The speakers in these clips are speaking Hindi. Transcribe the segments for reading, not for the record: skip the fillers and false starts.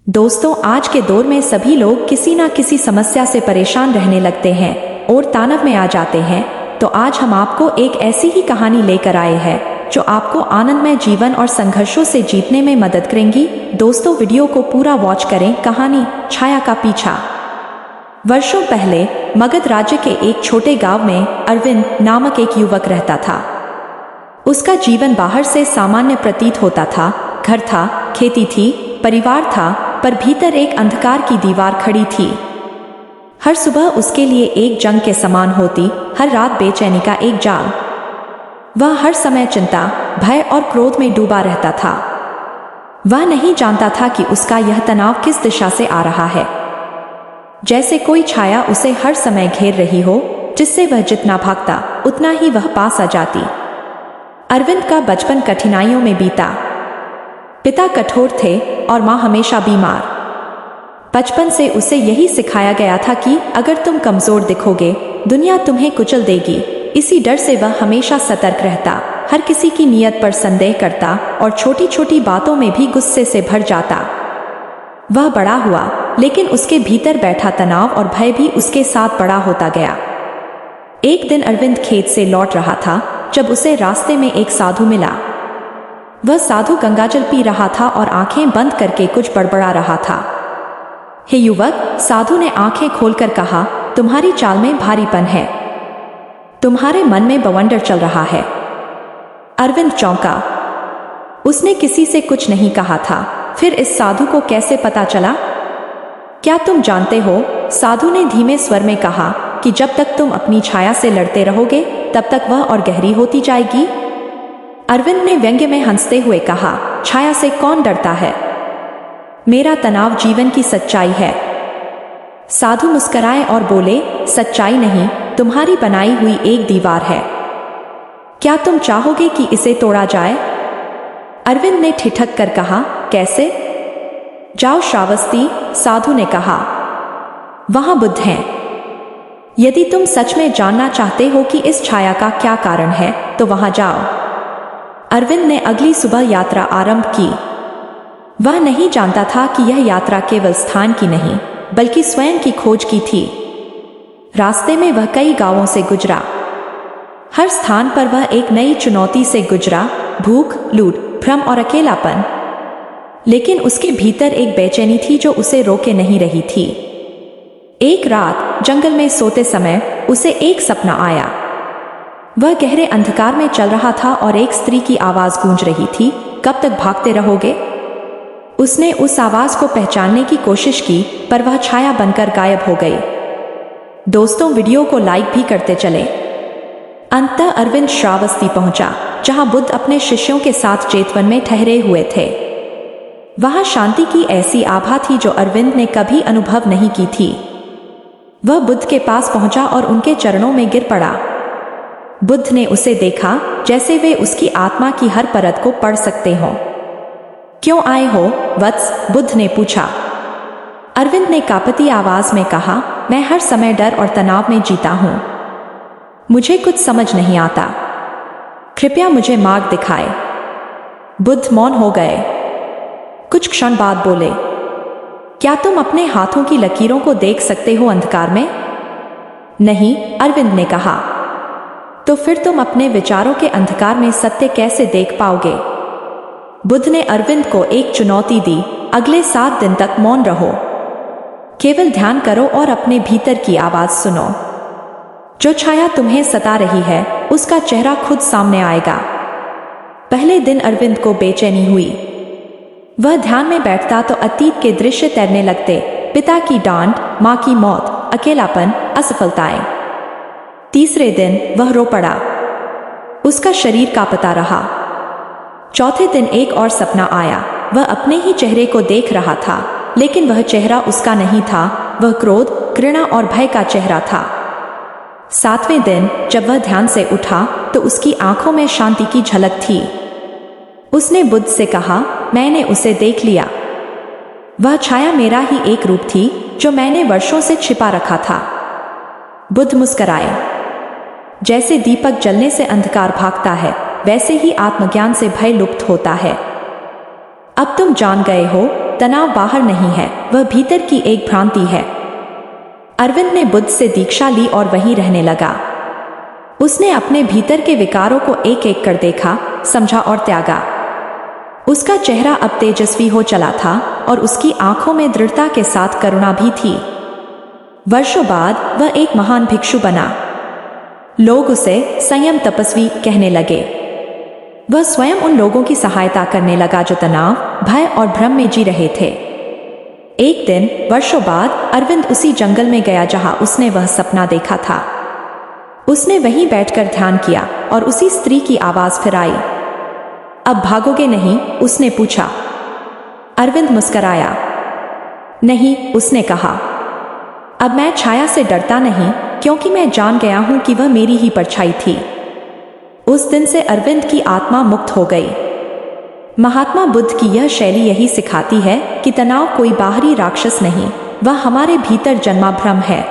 दोस्तों, आज के दौर में सभी लोग किसी ना किसी समस्या से परेशान रहने लगते हैं और तनाव में आ जाते हैं। तो आज हम आपको एक ऐसी ही कहानी लेकर आए हैं जो आपको आनंदमय जीवन और संघर्षों से जीतने में मदद करेंगी। दोस्तों, वीडियो को पूरा वॉच करें। कहानी छाया का पीछा। वर्षों पहले मगध राज्य के एक छोटे गांव में अरविंद नामक एक युवक रहता था। उसका जीवन बाहर से सामान्य प्रतीत होता था। घर था, खेती थी, परिवार था, पर भीतर एक अंधकार की दीवार खड़ी थी। हर सुबह उसके लिए एक जंग के समान होती, हर रात बेचैनी का एक जाल। वह हर समय चिंता, भय और क्रोध में डूबा रहता था। वह नहीं जानता था कि उसका यह तनाव किस दिशा से आ रहा है। जैसे कोई छाया उसे हर समय घेर रही हो, जिससे वह जितना भागता उतना ही वह पास आ जाती। अरविंद का बचपन कठिनाइयों में बीता। पिता कठोर थे और माँ हमेशा बीमार। बचपन से उसे यही सिखाया गया था कि अगर तुम कमजोर दिखोगे, दुनिया तुम्हें कुचल देगी। इसी डर से वह हमेशा सतर्क रहता, हर किसी की नीयत पर संदेह करता और छोटी छोटी बातों में भी गुस्से से भर जाता। वह बड़ा हुआ, लेकिन उसके भीतर बैठा तनाव और भय भी उसके साथ बड़ा होता गया। एक दिन अरविंद खेत से लौट रहा था जब उसे रास्ते में एक साधु मिला। वह साधु गंगाजल पी रहा था और आंखें बंद करके कुछ बड़बड़ा रहा था। हे युवक, साधु ने आंखें खोलकर कहा, तुम्हारी चाल में भारीपन है, तुम्हारे मन में बवंडर चल रहा है। अरविंद चौंका। उसने किसी से कुछ नहीं कहा था, फिर इस साधु को कैसे पता चला? क्या तुम जानते हो, साधु ने धीमे स्वर में कहा, कि जब तक तुम अपनी छाया से लड़ते रहोगे तब तक वह और गहरी होती जाएगी। अरविंद ने व्यंग्य में हंसते हुए कहा, छाया से कौन डरता है? मेरा तनाव जीवन की सच्चाई है। साधु मुस्कुराए और बोले, सच्चाई नहीं, तुम्हारी बनाई हुई एक दीवार है। क्या तुम चाहोगे कि इसे तोड़ा जाए? अरविंद ने ठिठक कर कहा, कैसे? जाओ श्रावस्ती, साधु ने कहा, वहां बुद्ध हैं। यदि तुम सच में जानना चाहते हो कि इस छाया का क्या कारण है, तो वहां जाओ। अरविंद ने अगली सुबह यात्रा आरंभ की। वह नहीं जानता था कि यह यात्रा केवल स्थान की नहीं, बल्कि स्वयं की खोज की थी। रास्ते में वह कई गांवों से गुजरा। हर स्थान पर वह एक नई चुनौती से गुजरा, भूख, लूट, भ्रम और अकेलापन। लेकिन उसके भीतर एक बेचैनी थी जो उसे रोके नहीं रही थी। एक रात जंगल में सोते समय उसे एक सपना आया। वह गहरे अंधकार में चल रहा था और एक स्त्री की आवाज गूंज रही थी, कब तक भागते रहोगे? उसने उस आवाज को पहचानने की कोशिश की, पर वह छाया बनकर गायब हो गई। दोस्तों, वीडियो को लाइक भी करते चले। अंततः अरविंद श्रावस्ती पहुंचा, जहां बुद्ध अपने शिष्यों के साथ चेतवन में ठहरे हुए थे। वहां शांति की ऐसी आभा थी जो अरविंद ने कभी अनुभव नहीं की थी। वह बुद्ध के पास पहुंचा और उनके चरणों में गिर पड़ा। बुद्ध ने उसे देखा, जैसे वे उसकी आत्मा की हर परत को पढ़ सकते हों। क्यों आए हो वत्स? बुद्ध ने पूछा। अरविंद ने कांपती आवाज में कहा, मैं हर समय डर और तनाव में जीता हूं। मुझे कुछ समझ नहीं आता, कृपया मुझे मार्ग दिखाए। बुद्ध मौन हो गए। कुछ क्षण बाद बोले, क्या तुम अपने हाथों की लकीरों को देख सकते हो अंधकार में? नहीं, अरविंद ने कहा। तो फिर तुम अपने विचारों के अंधकार में सत्य कैसे देख पाओगे? बुद्ध ने अरविंद को एक चुनौती दी, अगले 7 दिन तक मौन रहो। केवल ध्यान करो और अपने भीतर की आवाज सुनो। जो छाया तुम्हें सता रही है, उसका चेहरा खुद सामने आएगा। पहले दिन अरविंद को बेचैनी हुई। वह ध्यान में बैठता तो अतीत के दृश्य तैरने लगते, पिता की डांट, माँ की मौत, अकेलापन, असफलताएं। तीसरे दिन वह रो पड़ा। उसका शरीर कांपता रहा। चौथे दिन एक और सपना आया। वह अपने ही चेहरे को देख रहा था, लेकिन वह चेहरा उसका नहीं था। वह क्रोध, घृणा और भय का चेहरा था। 7वें दिन जब वह ध्यान से उठा तो उसकी आंखों में शांति की झलक थी। उसने बुद्ध से कहा, मैंने उसे देख लिया। वह छाया मेरा ही एक रूप थी जो मैंने वर्षों से छिपा रखा था। बुद्ध मुस्कुराए। जैसे दीपक जलने से अंधकार भागता है, वैसे ही आत्मज्ञान से भय लुप्त होता है। अब तुम जान गए हो तनाव बाहर नहीं है, वह भीतर की एक भ्रांति है। अरविंद ने बुद्ध से दीक्षा ली और वहीं रहने लगा। उसने अपने भीतर के विकारों को एक एक कर देखा, समझा और त्यागा। उसका चेहरा अब तेजस्वी हो चला था और उसकी आंखों में दृढ़ता के साथ करुणा भी थी। वर्षों बाद वह एक महान भिक्षु बना। लोग उसे संयम तपस्वी कहने लगे। वह स्वयं उन लोगों की सहायता करने लगा जो तनाव, भय और भ्रम में जी रहे थे। एक दिन वर्षों बाद अरविंद उसी जंगल में गया जहां उसने वह सपना देखा था। उसने वहीं बैठकर ध्यान किया और उसी स्त्री की आवाज फिर आई। अब भागोगे नहीं? उसने पूछा। अरविंद मुस्कराया। नहीं, उसने कहा, अब मैं छाया से डरता नहीं, क्योंकि मैं जान गया हूं कि वह मेरी ही परछाई थी। उस दिन से अरविंद की आत्मा मुक्त हो गई। महात्मा बुद्ध की यह शैली यही सिखाती है कि तनाव कोई बाहरी राक्षस नहीं, वह हमारे भीतर जन्मा भ्रम है।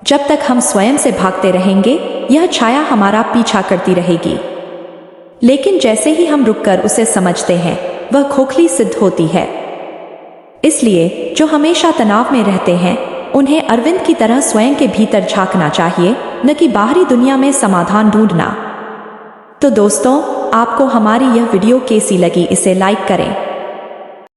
जब तक हम स्वयं से भागते रहेंगे, यह छाया हमारा पीछा करती रहेगी। लेकिन जैसे ही हम रुककर उसे समझते हैं, वह खोखली सिद्ध होती है। इसलिए जो हमेशा तनाव में रहते हैं, उन्हें अरविंद की तरह स्वयं के भीतर झांकना चाहिए, न कि बाहरी दुनिया में समाधान ढूंढना। तो दोस्तों, आपको हमारी यह वीडियो कैसी लगी, इसे लाइक करें।